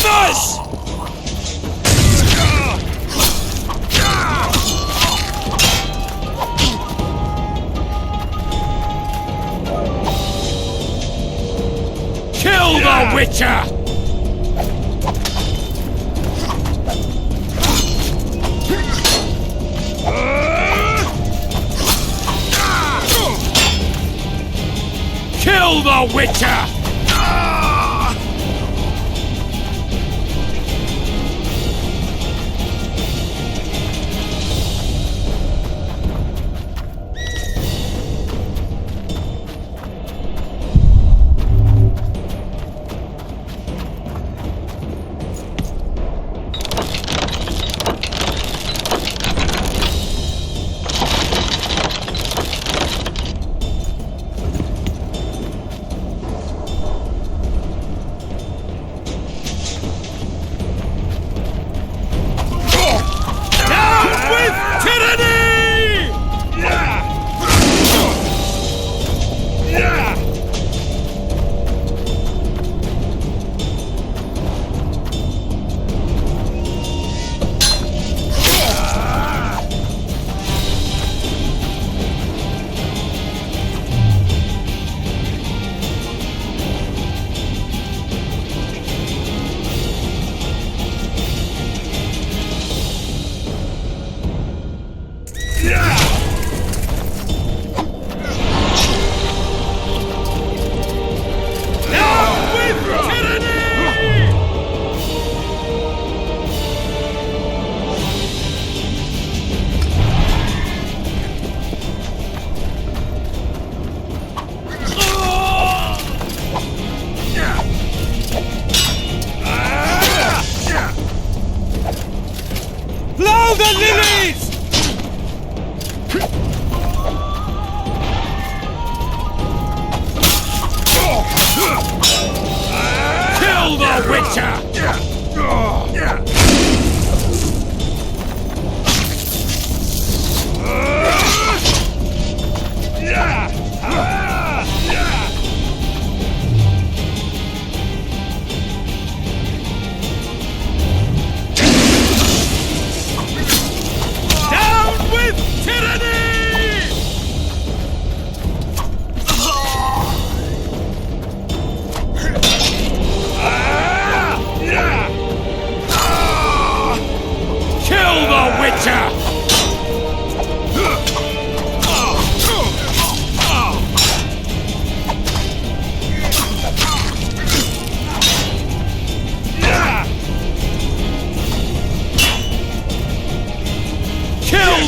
blasphemous! Kill the Witcher! Kill the Witcher!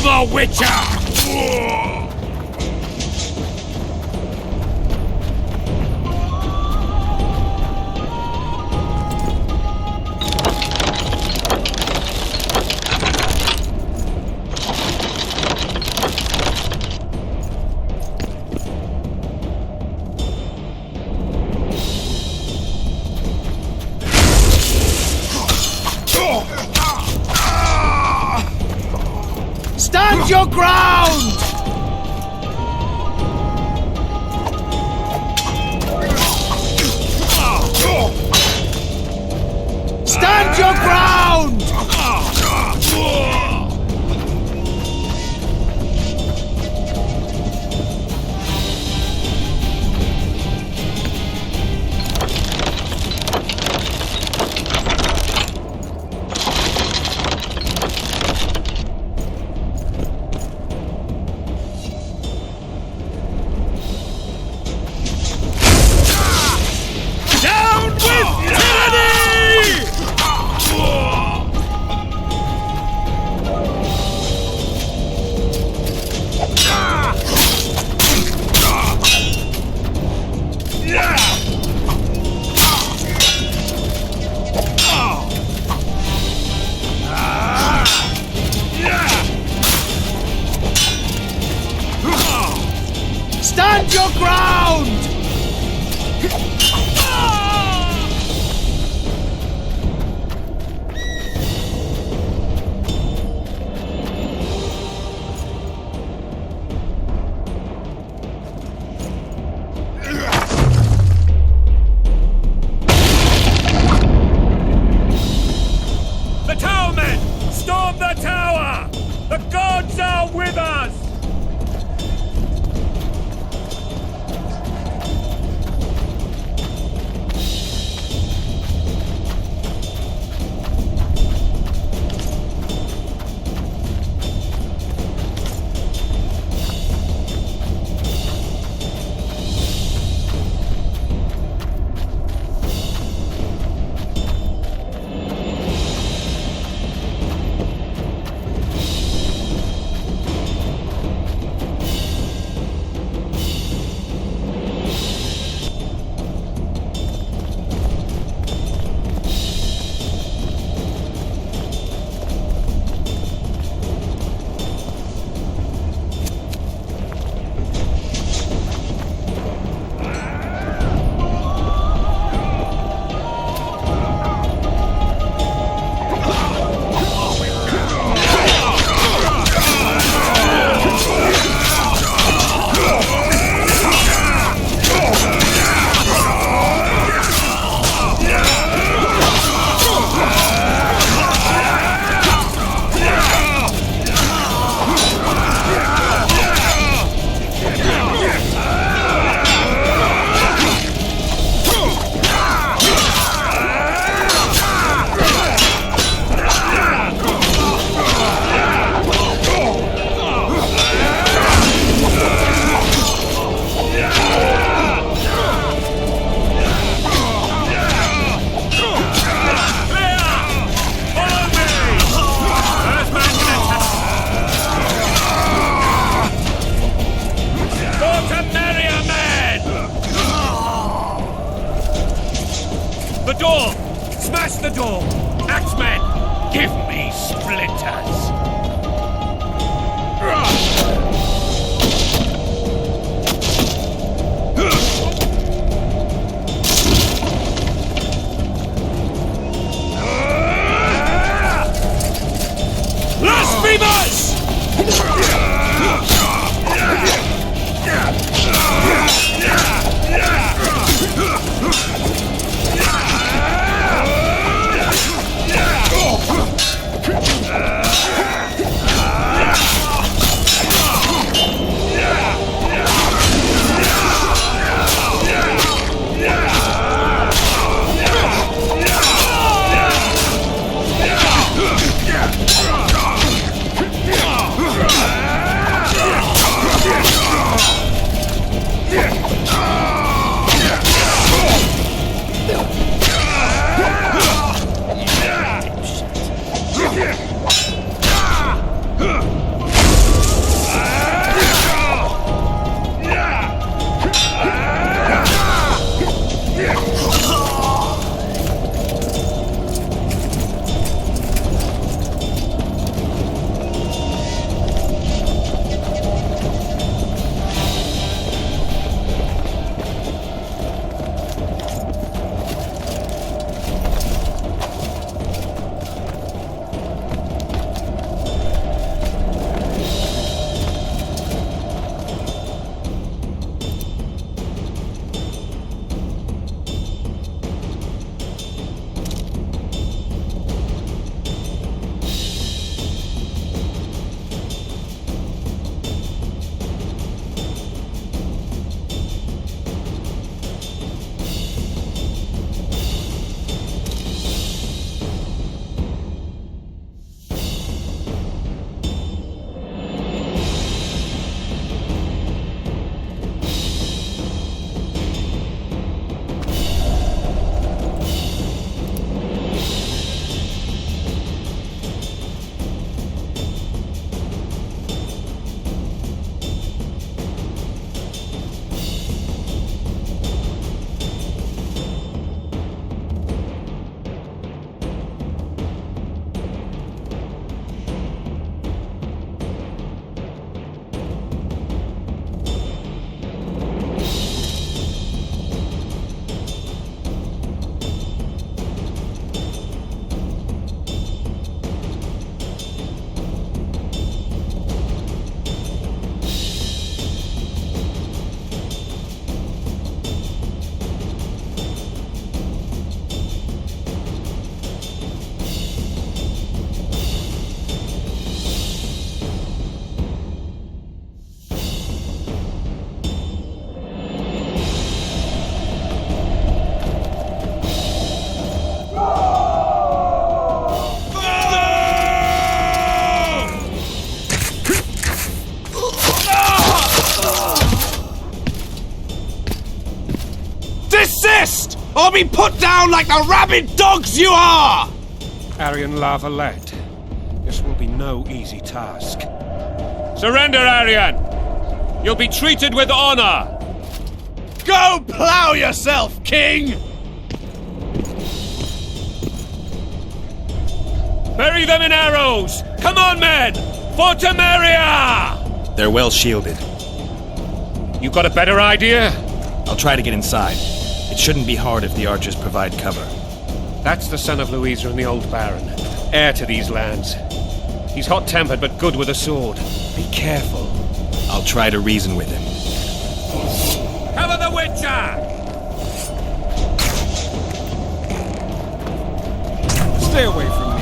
The Witcher! Stand your ground! Stand your ground! Stand your ground! door! Smash the door! Axemen, give me splinters! Blasphemers! Desist, or be put down like the rabid dogs you are! Aryan Lava-led. This will be no easy task. Surrender, Aryan! You'll be treated with honor! Go plow yourself, king! Bury them in arrows! Come on, men! For Temeria! They're well shielded. You got a better idea? I'll try to get inside. It shouldn't be hard if the archers provide cover. That's the son of Louisa and the old Baron, heir to these lands. He's hot-tempered but good with a sword. Be careful. I'll try to reason with him. Cover the Witcher! Stay away from me.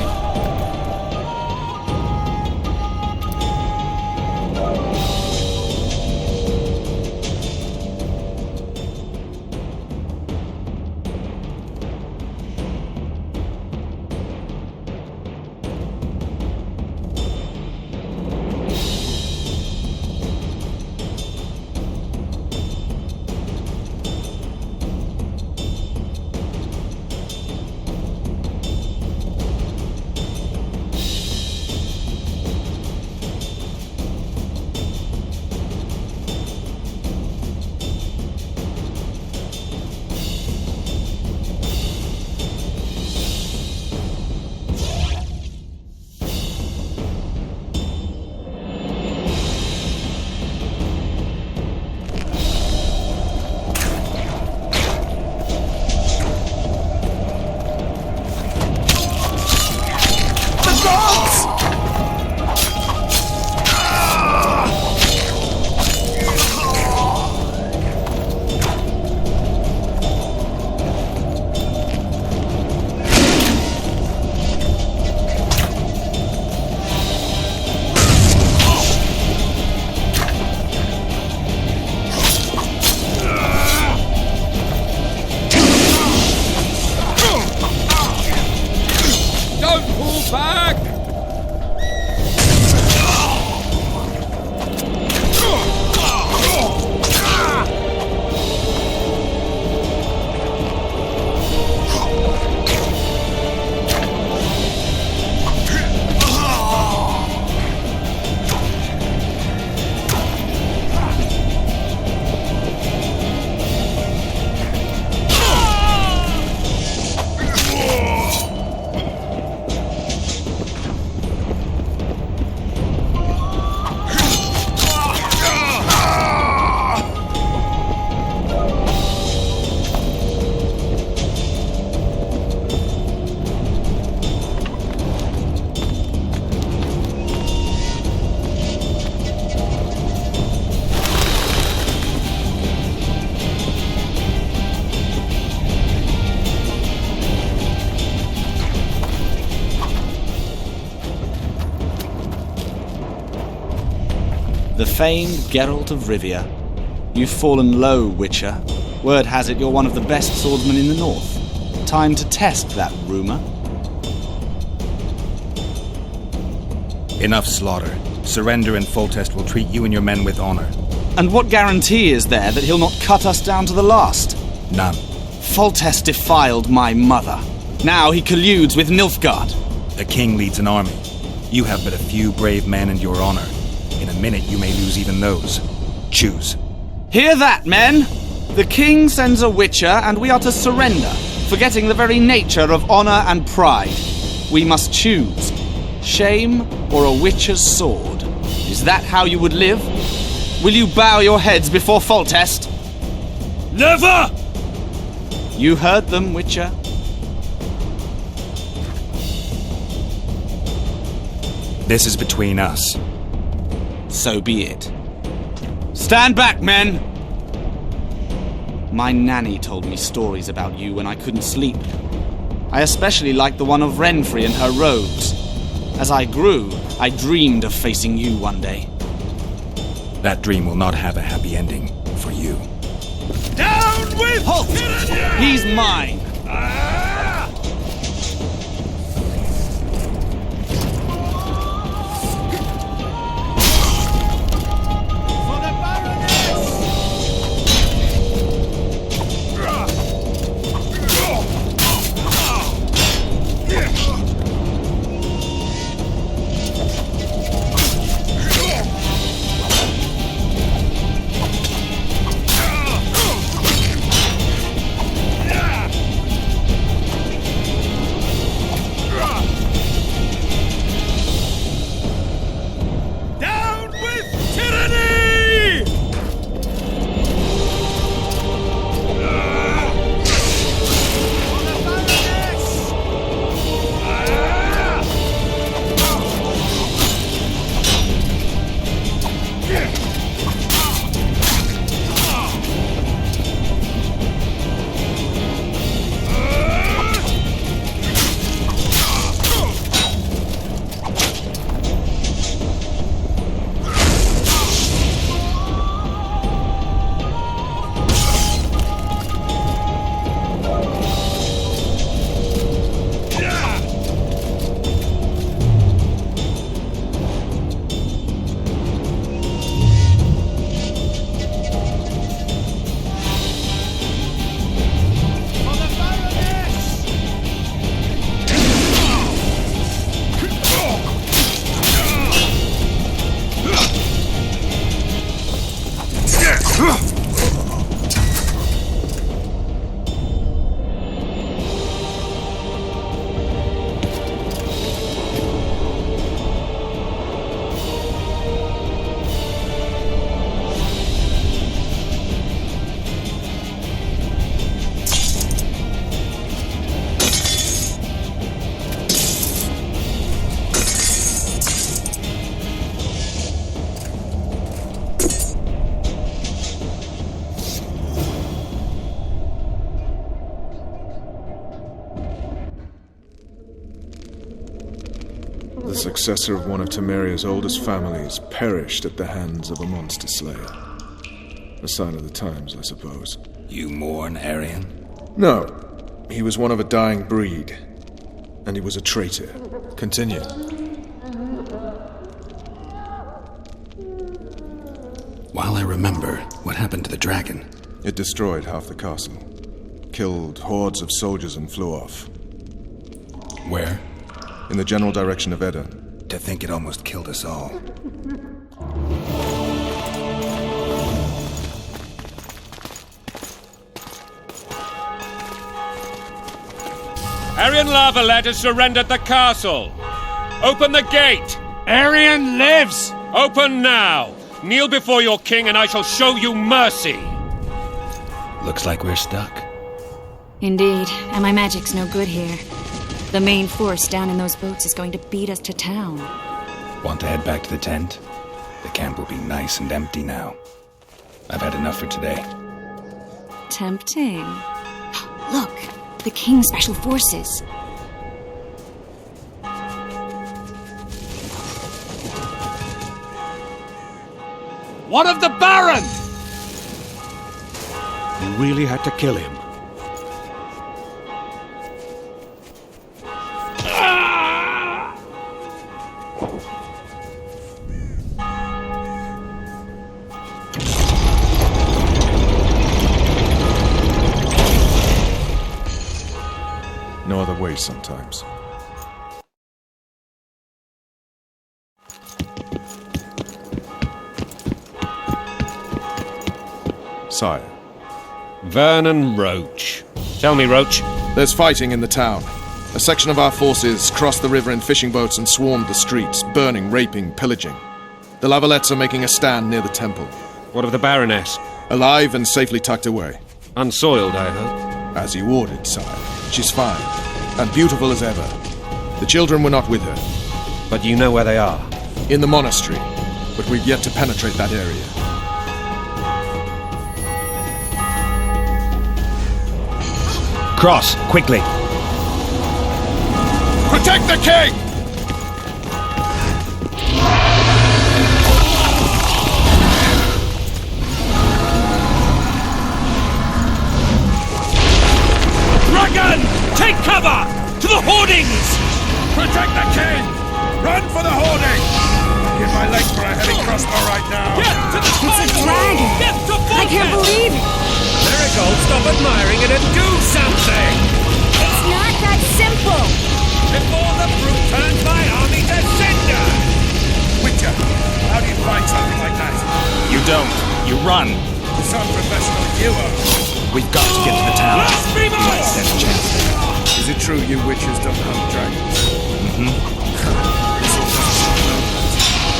famed Geralt of Rivia. You've fallen low, Witcher. Word has it you're one of the best swordsmen in the north. Time to test that rumor. Enough slaughter. Surrender and Foltest will treat you and your men with honor. And what guarantee is there that he'll not cut us down to the last? None. Foltest defiled my mother. Now he colludes with Nilfgaard. The king leads an army. You have but a few brave men and your honor. In a minute you may lose even those. Choose. Hear that, men! The king sends a witcher, and we are to surrender, forgetting the very nature of honor and pride. We must choose. Shame or a witcher's sword. Is that how you would live? Will you bow your heads before Foltest? Never! You heard them, Witcher. This is between us. So be it. Stand back, men! My nanny told me stories about you when I couldn't sleep. I especially liked the one of Renfrey and her rogues. As I grew, I dreamed of facing you one day. That dream will not have a happy ending for you. Down with Halt! tyranny! He's mine! For the Baroness! Down with tyranny! For the Baroness! For the Baroness! The successor of one of Temeria's oldest families perished at the hands of a monster slayer. A sign of the times, I suppose. You mourn, Arian? No, he was one of a dying breed. And he was a traitor. Continue. While I remember, what happened to the dragon? It destroyed half the castle. Killed hordes of soldiers and flew off. Where? In the general direction of Edda. To think it almost killed us all. Arian Lavalette has surrendered the castle. Open the gate. Arian lives! Open now. Kneel before your king and I shall show you mercy. Looks like we're stuck. Indeed, and my magic's no good here. The main force down in those boats is going to beat us to town. Want to head back to the tent? The camp will be nice and empty now. I've had enough for today. Tempting. Look, the King's Special Forces. What of the Baron? You really had to kill him. No other way sometimes. Sire. Vernon Roach. Tell me, Roach. There's fighting in the town. A section of our forces crossed the river in fishing boats and swarmed the streets, burning, raping, pillaging. The Lavalettes are making a stand near the temple. What of the Baroness? Alive and safely tucked away. Unsoiled, I hope. As you ordered, sire. She's fine, and beautiful as ever. The children were not with her. But you know where they are? In the monastery, but we've yet to penetrate that area. Cross, quickly! Protect the king! Dragon! Take cover! To the hoardings! Protect the king! Run for the hoarding! Give my legs for a heavy crossbow right now! Get to the It's a dragon! Get to I can't believe it! Marigold, stop admiring it and do something! It's not that simple! Before the brute turns my army to cinder! Witcher, how do you fight something like that? You don't. You run. Some professional you are. We've got to get to the town. Blasphemous! We might stand a chance. Is it true you witches don't hunt dragons?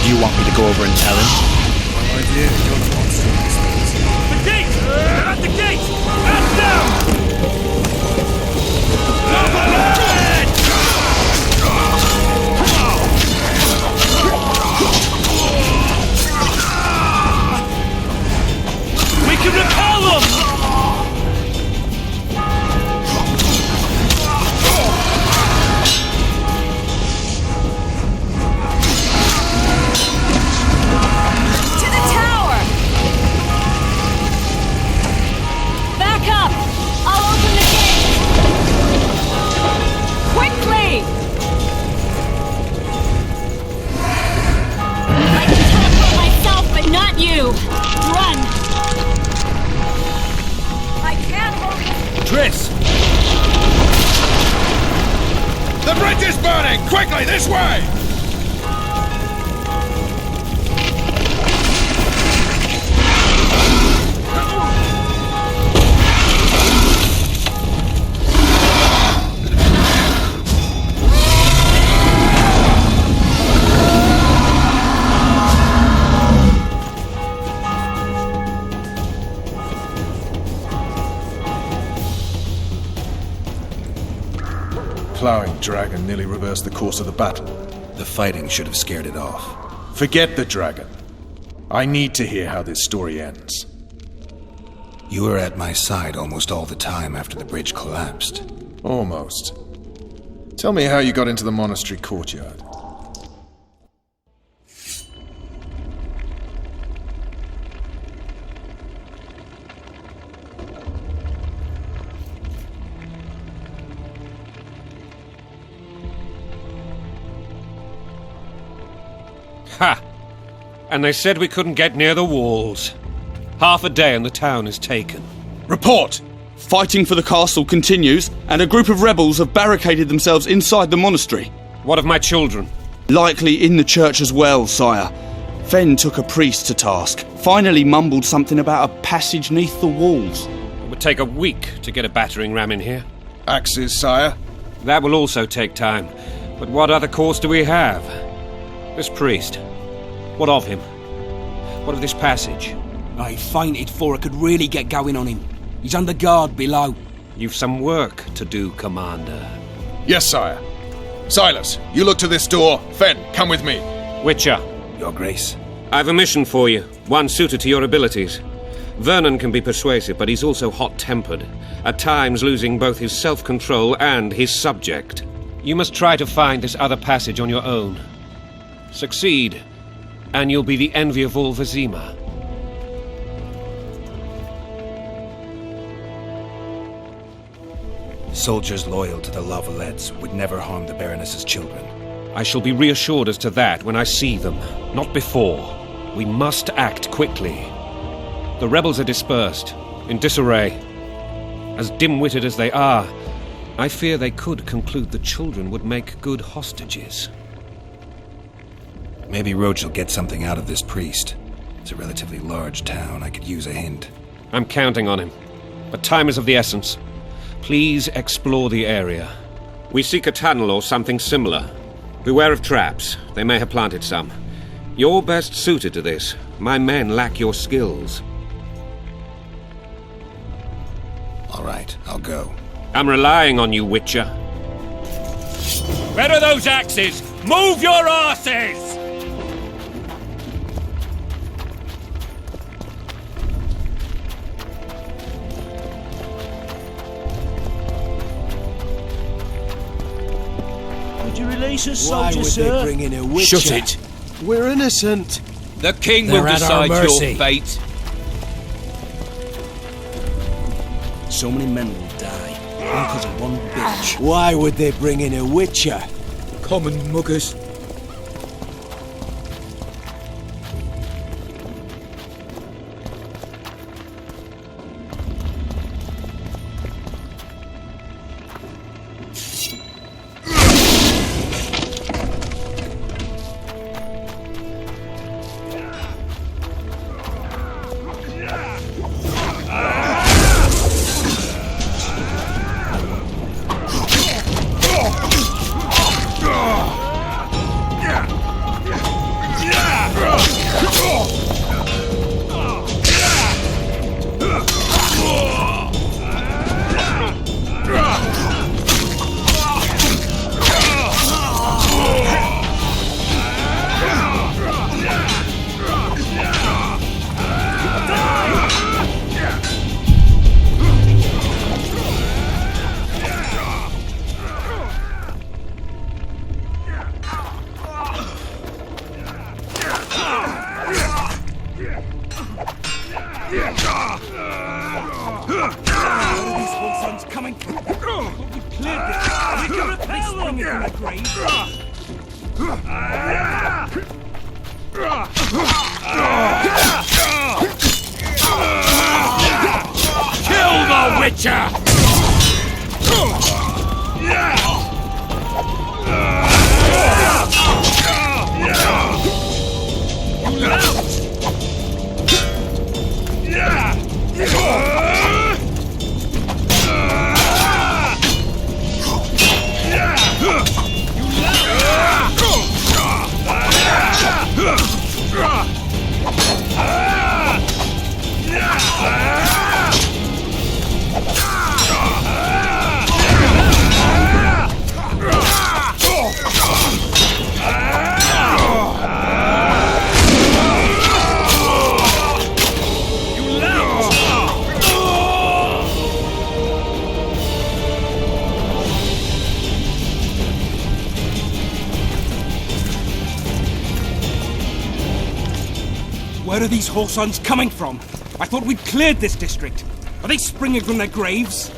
Do you want me to go over and tell him? No idea, you're the monster of these things. The gate! They're at the gate! And down! We can repel them! To the tower! Back up! I'll open the gate! Quickly! I can teleport myself, but not you! Run! I can't hold it! Triss! The bridge is burning! Quickly, this way! Plowing dragon nearly reversed the course of the battle. The fighting should have scared it off. Forget the dragon. I need to hear how this story ends. You were at my side almost all the time after the bridge collapsed. Almost. Tell me how you got into the monastery courtyard. Ha! And they said we couldn't get near the walls. Half a day and the town is taken. Report! Fighting for the castle continues, and a group of rebels have barricaded themselves inside the monastery. What of my children? Likely in the church as well, sire. Fen took a priest to task. Finally mumbled something about a passage neath the walls. It would take a week to get a battering ram in here. Axes, sire? That will also take time. But what other course do we have? This priest. What of him? What of this passage? I fainted before I could really get going on him. He's under guard below. You've some work to do, Commander. Yes, sire. Silas, you look to this door. Fen, come with me. Witcher, Your Grace. I've a mission for you, one suited to your abilities. Vernon can be persuasive, but he's also hot-tempered, at times losing both his self-control and his subject. You must try to find this other passage on your own. Succeed, and you'll be the envy of all Vizima. Soldiers loyal to the Lavalettes would never harm the Baroness's children. I shall be reassured as to that when I see them, not before. We must act quickly. The rebels are dispersed, in disarray. As dim-witted as they are, I fear they could conclude the children would make good hostages. Maybe Roach will get something out of this priest. It's a relatively large town. I could use a hint. I'm counting on him. But time is of the essence. Please explore the area. We seek a tunnel or something similar. Beware of traps. They may have planted some. You're best suited to this. My men lack your skills. All right, I'll go. I'm relying on you, Witcher. Where are those axes? Move your asses! Would you release us, Why soldier, would sir? they bring in a witcher? Shut it. We're innocent. The king They're will at our decide your mercy. fate. So many men will die, all because of one bitch. Why would they bring in a witcher? Common muggers. Kill the Witcher! Where are these whoresons coming from? I thought we'd cleared this district. Are they springing from their graves?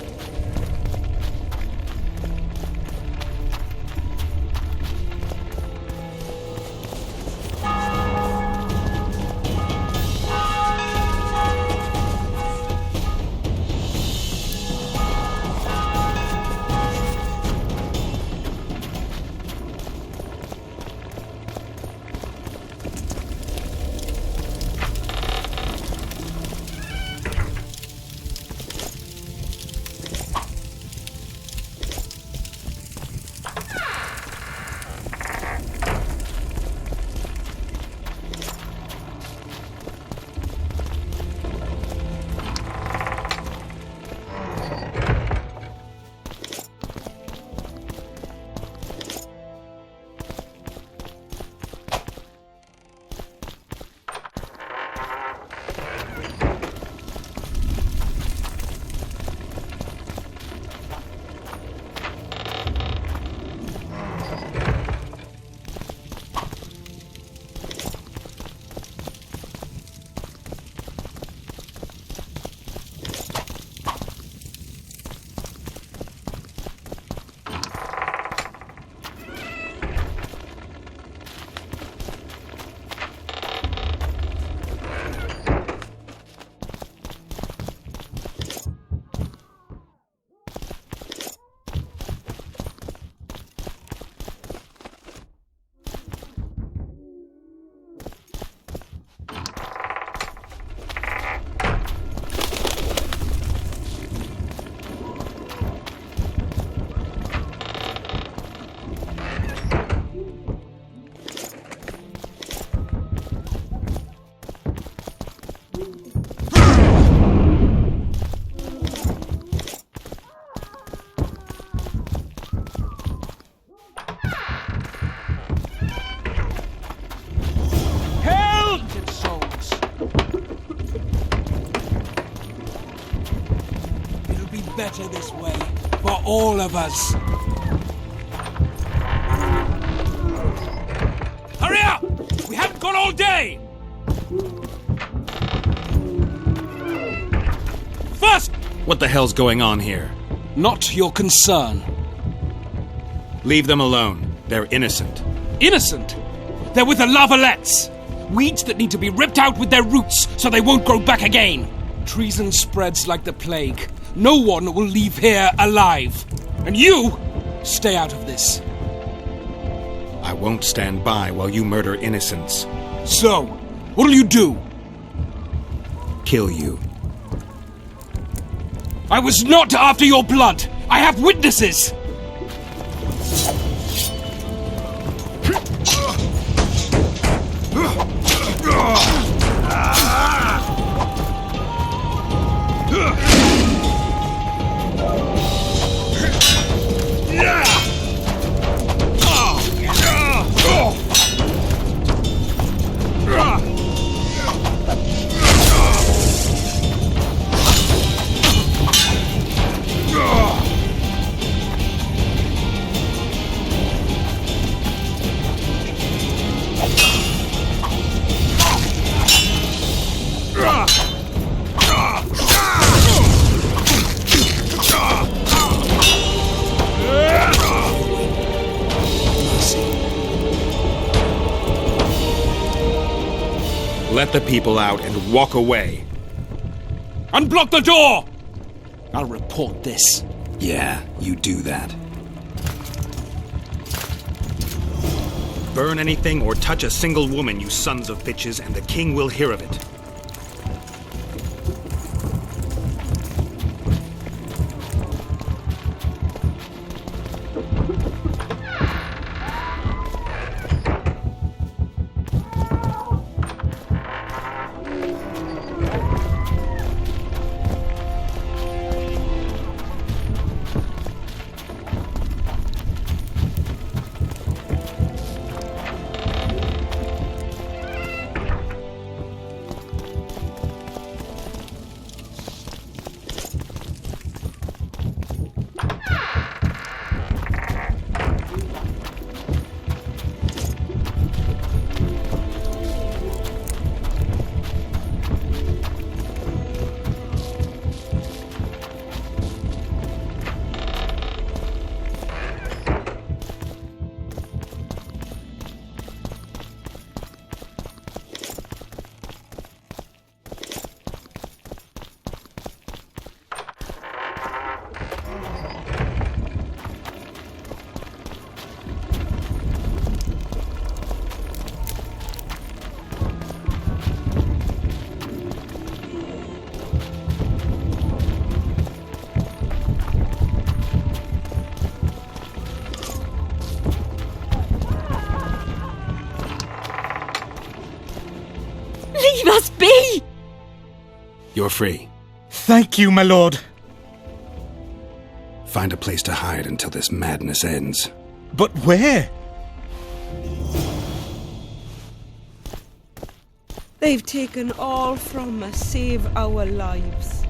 better this way. For all of us. Hurry up! We haven't got all day! First! What the hell's going on here? Not your concern. Leave them alone. They're innocent. Innocent! They're with the lavalettes! Weeds that need to be ripped out with their roots so they won't grow back again! Treason spreads like the plague. No one will leave here alive. And you, stay out of this. I won't stand by while you murder innocents. So, what'll you do? Kill you. I was not after your blood! I have witnesses! Let the people out and walk away. Unblock the door! I'll report this. Yeah, you do that. Burn anything or touch a single woman, you sons of bitches, and the king will hear of it. Leave us be! You're free. Thank you, my lord. Find a place to hide until this madness ends. But where? They've taken all from us, save our lives.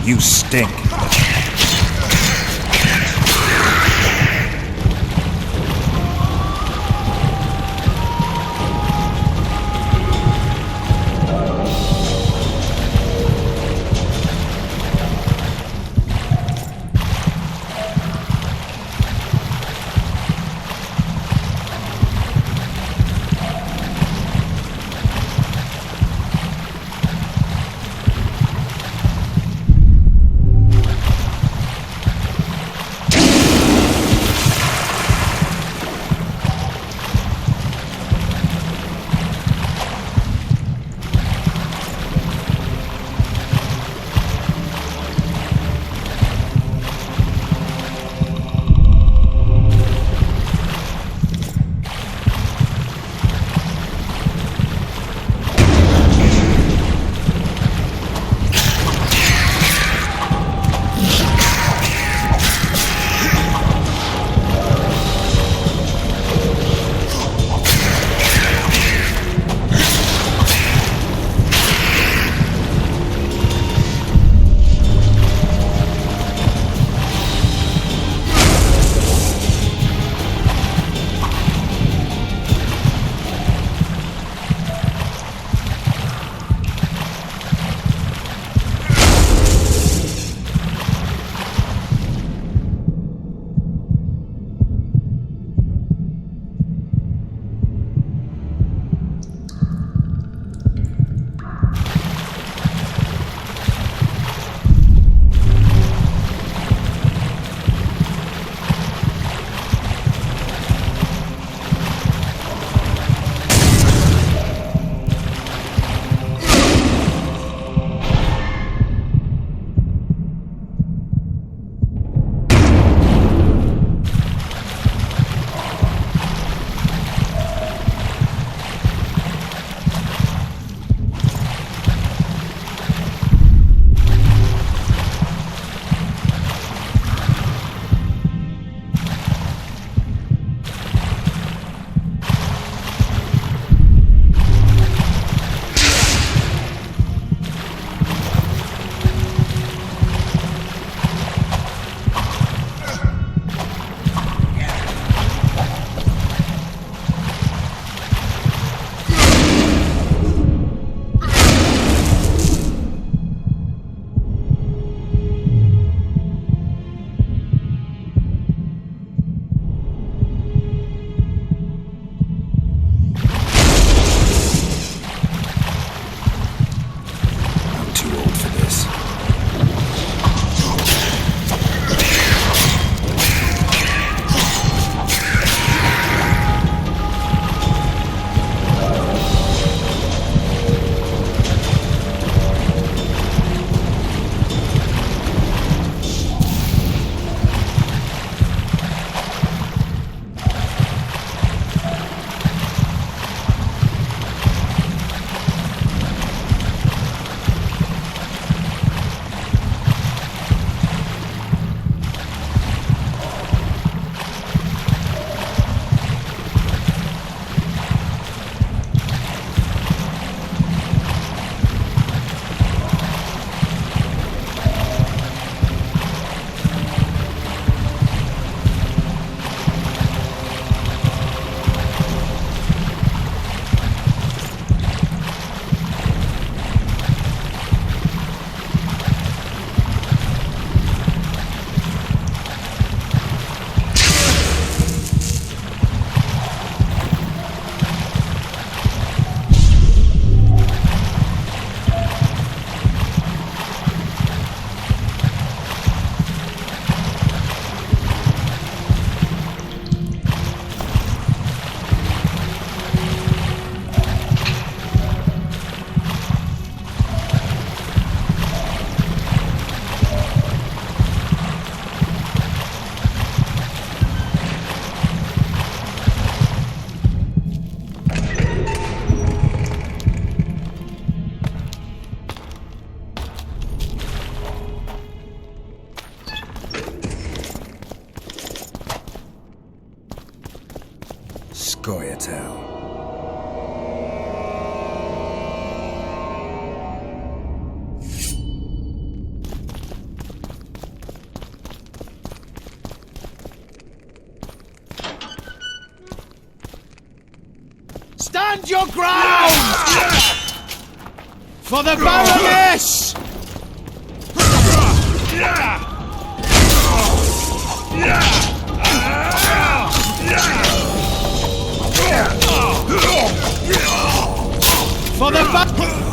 You stink. Scoia'tael. Stand your ground! For the Baroness! For the